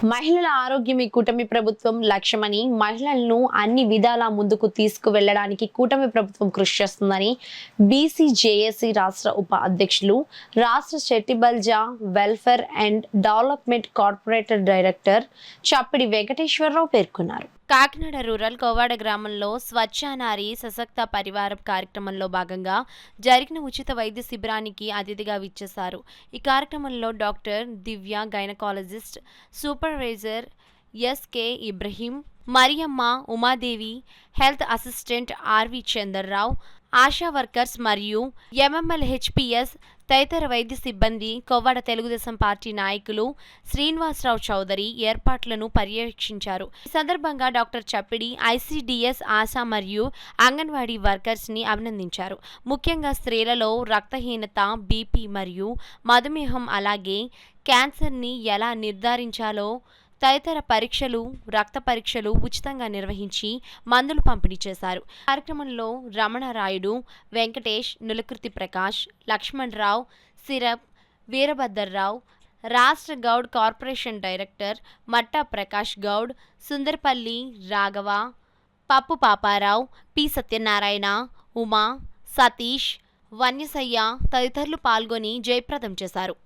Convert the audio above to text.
మహిళల ఆరోగ్యం ఈ కూటమి ప్రభుత్వం లక్ష్యమని, మహిళలను అన్ని విధాలా ముందుకు తీసుకువెళ్లడానికి కూటమి ప్రభుత్వం కృషి చేస్తుందని బీసీ జేఏసీ రాష్ట్ర ఉప అధ్యక్షులు, రాష్ట్ర Chettibalija welfare and development corporator director Chappidi Venkateswararao పేర్కొన్నారు. కాకినాడ రూరల్ కోవాడ గ్రామంలో స్వచ్ఛానారి సశక్త పరివారం కార్యక్రమంలో భాగంగా జరిగిన ఉచిత వైద్య శిబిరానికి అతిథిగా విచ్చేశారు. ఈ కార్యక్రమంలో doctor Divya gynaecologist, supervisor SK Ibrahim, Mariyamma, Umadevi, health assistant RV Chandrarao, Asha workers మరియు ఎంఎంఎల్హెచ్పిఎస్ తదితర వైద్య సిబ్బంది, కోవాడ తెలుగుదేశం పార్టీ నాయకులు శ్రీనివాసరావు చౌదరి ఏర్పాట్లను పర్యవేక్షించారు. ఈ సందర్భంగా డాక్టర్ చప్పిడి ఐసిడిఎస్ ఆశా మరియు అంగన్వాడీ వర్కర్స్ ని అభినందించారు. ముఖ్యంగా స్త్రీలలో రక్తహీనత, బీపీ మరియు మధుమేహం అలాగే క్యాన్సర్ని ఎలా నిర్ధారించాలో తదితర పరీక్షలు, రక్త పరీక్షలు ఉచితంగా నిర్వహించి మందులు పంపిణీ చేశారు. కార్యక్రమంలో రమణరాయుడు, వెంకటేష్, నులకృతి ప్రకాష్, లక్ష్మణరావు, సిరప్, వీరభద్రరావు, రాష్ట్ర గౌడ్ కార్పొరేషన్ డైరెక్టర్ మట్టా ప్రకాష్ గౌడ్, సుందరపల్లి రాఘవ, పప్పు పాపారావు, పి సత్యనారాయణ, ఉమా, సతీష్, వన్యసయ్య తదితరులు పాల్గొని జయప్రదం చేశారు.